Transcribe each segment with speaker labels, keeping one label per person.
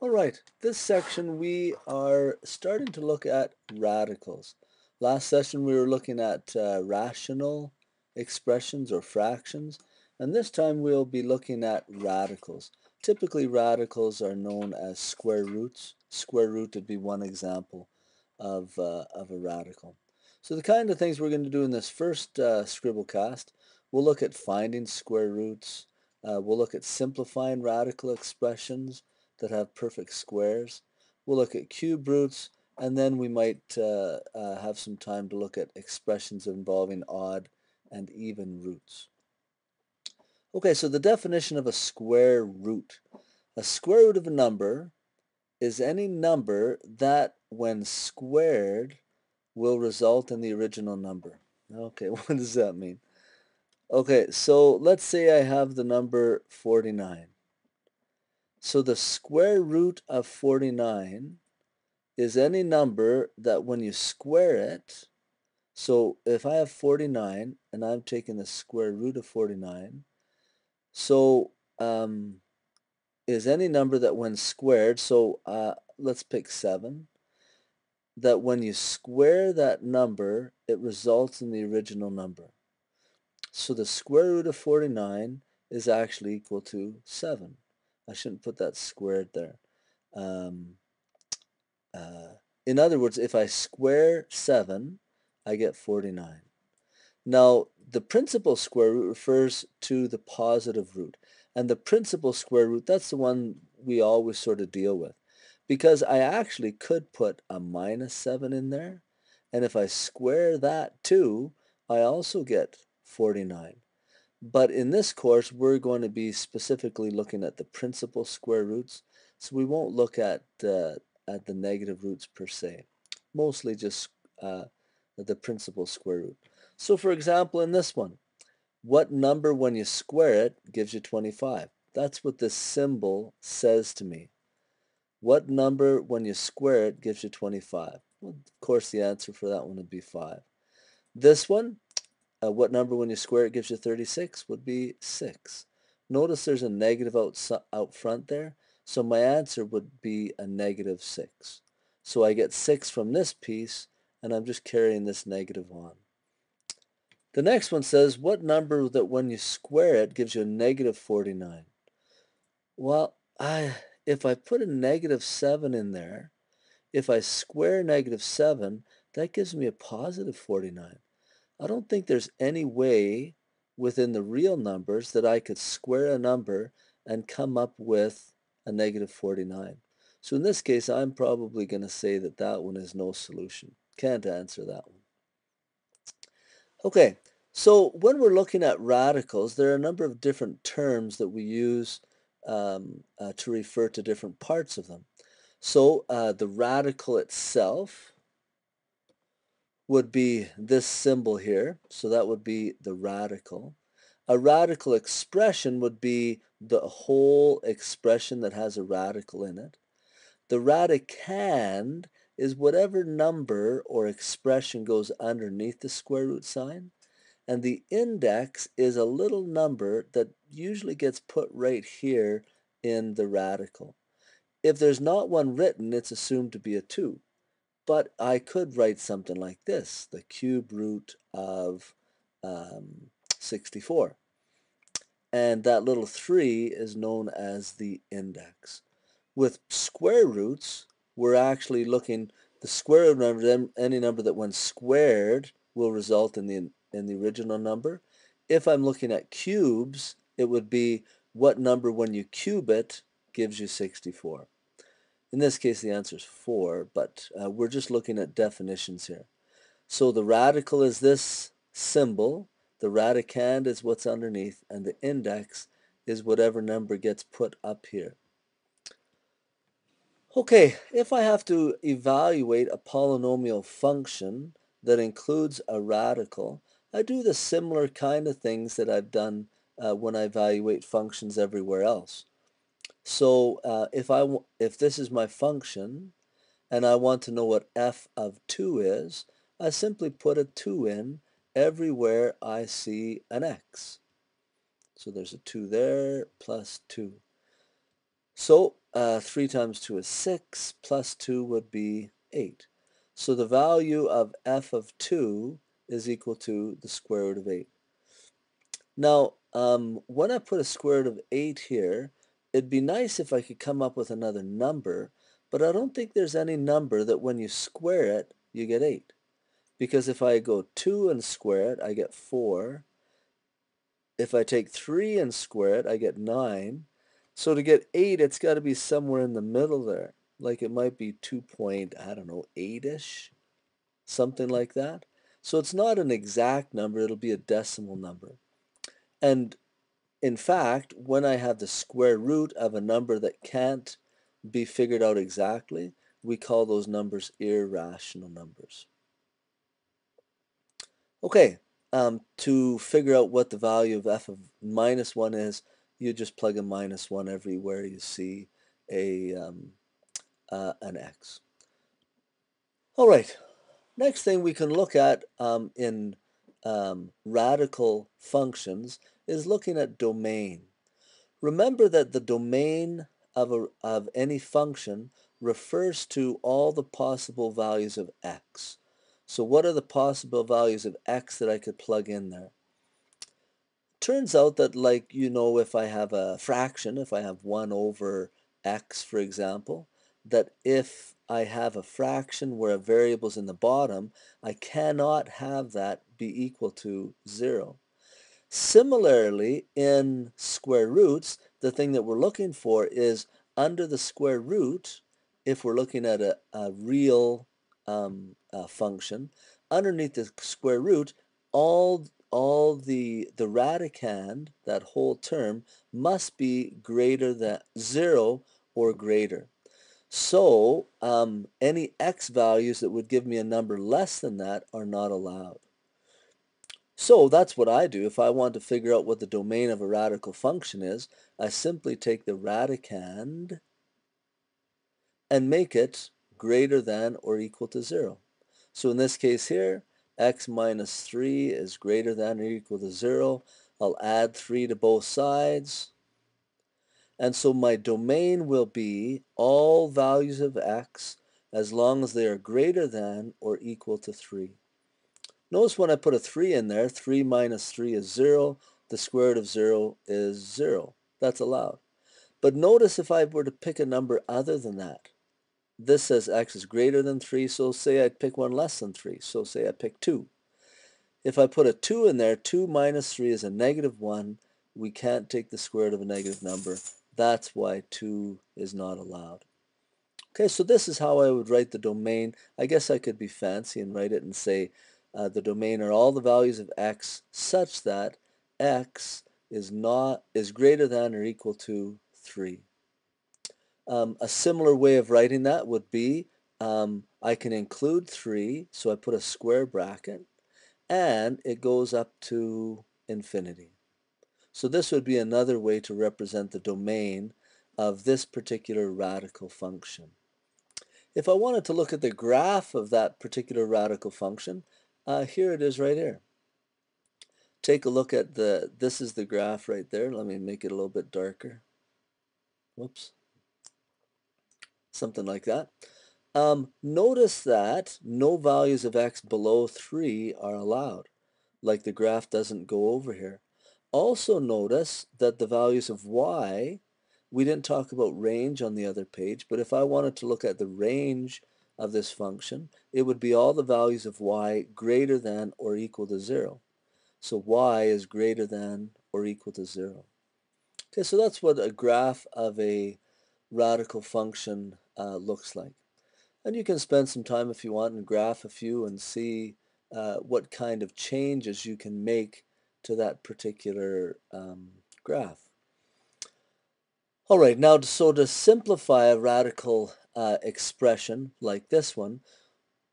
Speaker 1: All right, this section we are starting to look at radicals. Last session we were looking at rational expressions or fractions, and this time we'll be looking at radicals. Typically radicals are known as square roots. Square root would be one example of a radical. So the kind of things we're going to do in this first Scribblecast, we'll look at finding square roots, we'll look at simplifying radical expressions that have perfect squares. We'll look at cube roots, and then we might have some time to look at expressions involving odd and even roots. Okay, so the definition of a square root. A square root of a number is any number that, when squared, will result in the original number. Okay, what does that mean? Okay, so let's say I have the number 49. So the square root of 49 is any number that when you square it, so if I have 49 and I'm taking the square root of 49, so is any number that when squared, so let's pick 7, that when you square that number, it results in the original number. So the square root of 49 is actually equal to 7. I shouldn't put that squared there. Um, in other words, if I square 7, I get 49. Now, the principal square root refers to the positive root. And the principal square root, that's the one we always sort of deal with. Because I actually could put a minus 7 in there. And if I square that too, I also get 49. But in this course, we're going to be specifically looking at the principal square roots. So we won't look at the negative roots per se. Mostly just the principal square root. So for example, in this one, what number when you square it gives you 25? That's what this symbol says to me. What number when you square it gives you 25? Well, of course, the answer for that one would be 5. This one, what number when you square it gives you 36 would be 6. Notice there's a negative out front there, so my answer would be a negative 6. So I get 6 from this piece, and I'm just carrying this negative on. The next one says, what number that when you square it gives you a negative 49? Well, if I put a negative 7 in there, if I square negative 7, that gives me a positive 49. I don't think there's any way within the real numbers that I could square a number and come up with a negative 49. So in this case, I'm probably going to say that that one is no solution. Can't answer that one. Okay, so when we're looking at radicals, there are a number of different terms that we use to refer to different parts of them. So the radical itself would be this symbol here. So that would be the radical. A radical expression would be the whole expression that has a radical in it. The radicand is whatever number or expression goes underneath the square root sign. And the index is a little number that usually gets put right here in the radical. If there's not one written, it's assumed to be a 2. But I could write something like this, the cube root of 64. And that little 3 is known as the index. With square roots, we're actually looking, the square root number, any number that when squared will result in the original number. If I'm looking at cubes, it would be what number when you cube it gives you 64. In this case, the answer is 4, but we're just looking at definitions here. So the radical is this symbol, the radicand is what's underneath, and the index is whatever number gets put up here. Okay, if I have to evaluate a polynomial function that includes a radical, I do the similar kind of things that I've done when I evaluate functions everywhere else. So if this is my function and I want to know what f of 2 is, I simply put a 2 in everywhere I see an x. So there's a 2 there plus 2. So 3 times 2 is 6, plus 2 would be 8. So the value of f of 2 is equal to the square root of 8. Now, when I put a square root of 8 here, it'd be nice if I could come up with another number, but I don't think there's any number that when you square it, you get 8. Because if I go 2 and square it, I get 4. If I take 3 and square it, I get 9. So to get 8, it's got to be somewhere in the middle there. Like it might be 2 point, I don't know, 8-ish, something like that. So it's not an exact number, it'll be a decimal number. And in fact, when I have the square root of a number that can't be figured out exactly, we call those numbers irrational numbers. Okay, to figure out what the value of f of minus 1 is, you just plug a minus 1 everywhere you see an x. All right, next thing we can look at in radical functions is looking at domain. Remember that the domain of any function refers to all the possible values of x. So what are the possible values of x that I could plug in there? Turns out that, like, if I have a fraction, if I have 1 over x, for example, that if I have a fraction where a variable's in the bottom, I cannot have that be equal to 0. Similarly, in square roots, the thing that we're looking for is under the square root, if we're looking at a real function, underneath the square root, all the radicand, that whole term, must be greater than 0 or greater. So any x values that would give me a number less than that are not allowed. So that's what I do. If I want to figure out what the domain of a radical function is, I simply take the radicand and make it greater than or equal to 0. So in this case here, x minus 3 is greater than or equal to 0. I'll add 3 to both sides. And so my domain will be all values of x as long as they are greater than or equal to 3. Notice when I put a 3 in there, 3 minus 3 is 0. The square root of 0 is 0. That's allowed. But notice if I were to pick a number other than that. This says x is greater than 3, so say I'd pick one less than 3. So say I pick 2. If I put a 2 in there, 2 minus 3 is a negative 1. We can't take the square root of a negative number. That's why 2 is not allowed. Okay, so this is how I would write the domain. I guess I could be fancy and write it and say the domain are all the values of x such that x is greater than or equal to 3. A similar way of writing that would be I can include 3, so I put a square bracket, and it goes up to infinity. So this would be another way to represent the domain of this particular radical function. If I wanted to look at the graph of that particular radical function, here it is right here. Take a look at this is the graph right there. Let me make it a little bit darker. Whoops. Something like that. Notice that no values of x below 3 are allowed, like the graph doesn't go over here. Also notice that the values of y, we didn't talk about range on the other page, but if I wanted to look at the range of this function, it would be all the values of y greater than or equal to 0. So y is greater than or equal to 0. Okay, so that's what a graph of a radical function looks like. And you can spend some time if you want and graph a few and see what kind of changes you can make to that particular graph. All right, now so to simplify a radical expression like this one,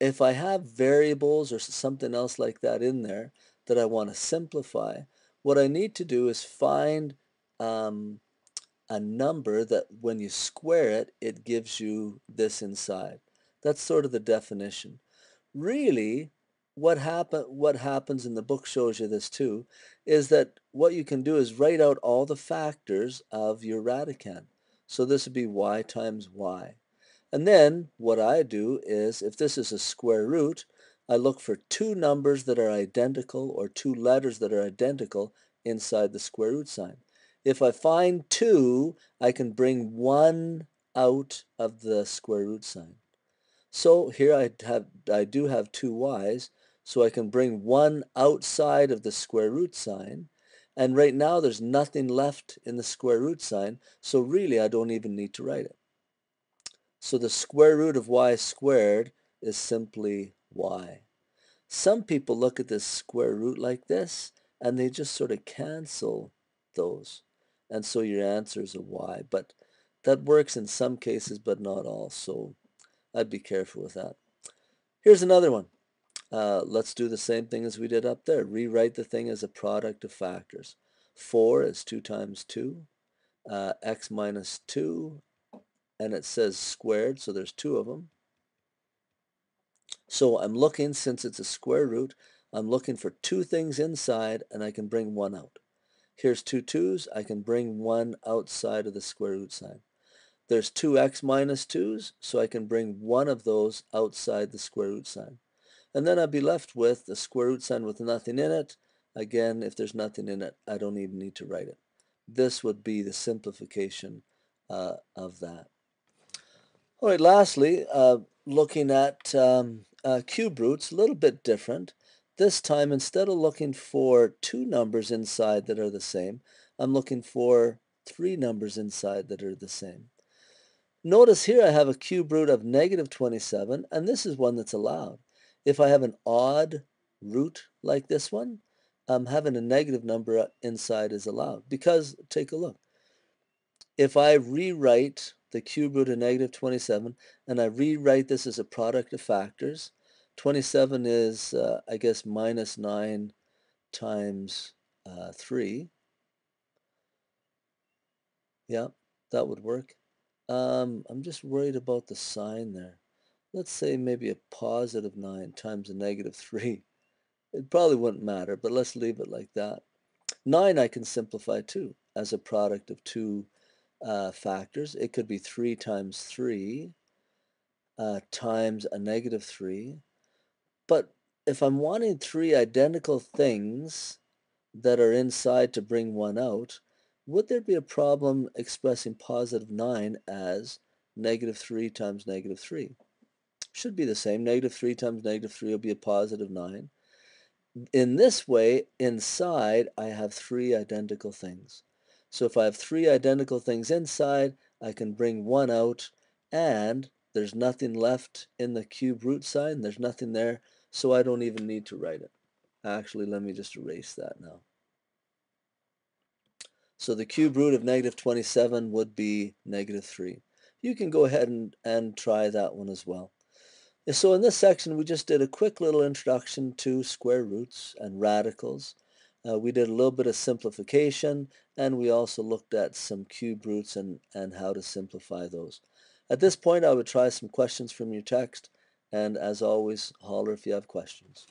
Speaker 1: if I have variables or something else like that in there that I want to simplify, what I need to do is find a number that when you square it, it gives you this inside. That's sort of the definition. Really, what happens, and the book shows you this too, is that what you can do is write out all the factors of your radicand. So this would be y times y. And then what I do is, if this is a square root, I look for two numbers that are identical or two letters that are identical inside the square root sign. If I find two, I can bring one out of the square root sign. So here I do have two y's, so I can bring one outside of the square root sign. And right now there's nothing left in the square root sign, so really I don't even need to write it. So the square root of y squared is simply y. Some people look at this square root like this, and they just sort of cancel those. And so your answer is a y. But that works in some cases, but not all. So I'd be careful with that. Here's another one. Let's do the same thing as we did up there. Rewrite the thing as a product of factors. 4 is 2 times 2, x minus 2, and it says squared, so there's two of them. So I'm looking, since it's a square root, I'm looking for two things inside, and I can bring one out. Here's two 2's. I can bring one outside of the square root sign. There's two x minus 2's, so I can bring one of those outside the square root sign. And then I'd be left with the square root sign with nothing in it. Again, if there's nothing in it, I don't even need to write it. This would be the simplification of that. All right, lastly, looking at cube roots, a little bit different. This time, instead of looking for two numbers inside that are the same, I'm looking for three numbers inside that are the same. Notice here I have a cube root of negative 27, and this is one that's allowed. If I have an odd root like this one, having a negative number inside is allowed, because take a look. If I rewrite the cube root of negative 27, and I rewrite this as a product of factors, 27 is, I guess, minus 9 times 3. Yeah, that would work. I'm just worried about the sign there. Let's say maybe a positive 9 times a negative 3. It probably wouldn't matter, but let's leave it like that. 9 I can simplify too as a product of two factors. It could be 3 times 3 times a negative 3. But if I'm wanting three identical things that are inside to bring one out, would there be a problem expressing positive 9 as negative 3 times negative 3? Should be the same. Negative 3 times negative 3 will be a positive 9. In this way, inside, I have three identical things. So if I have three identical things inside, I can bring one out, and there's nothing left in the cube root sign. There's nothing there, so I don't even need to write it. Actually, let me just erase that now. So the cube root of negative 27 would be negative 3. You can go ahead and try that one as well. So in this section, we just did a quick little introduction to square roots and radicals. We did a little bit of simplification, and we also looked at some cube roots and how to simplify those. At this point, I would try some questions from your text, and as always, holler if you have questions.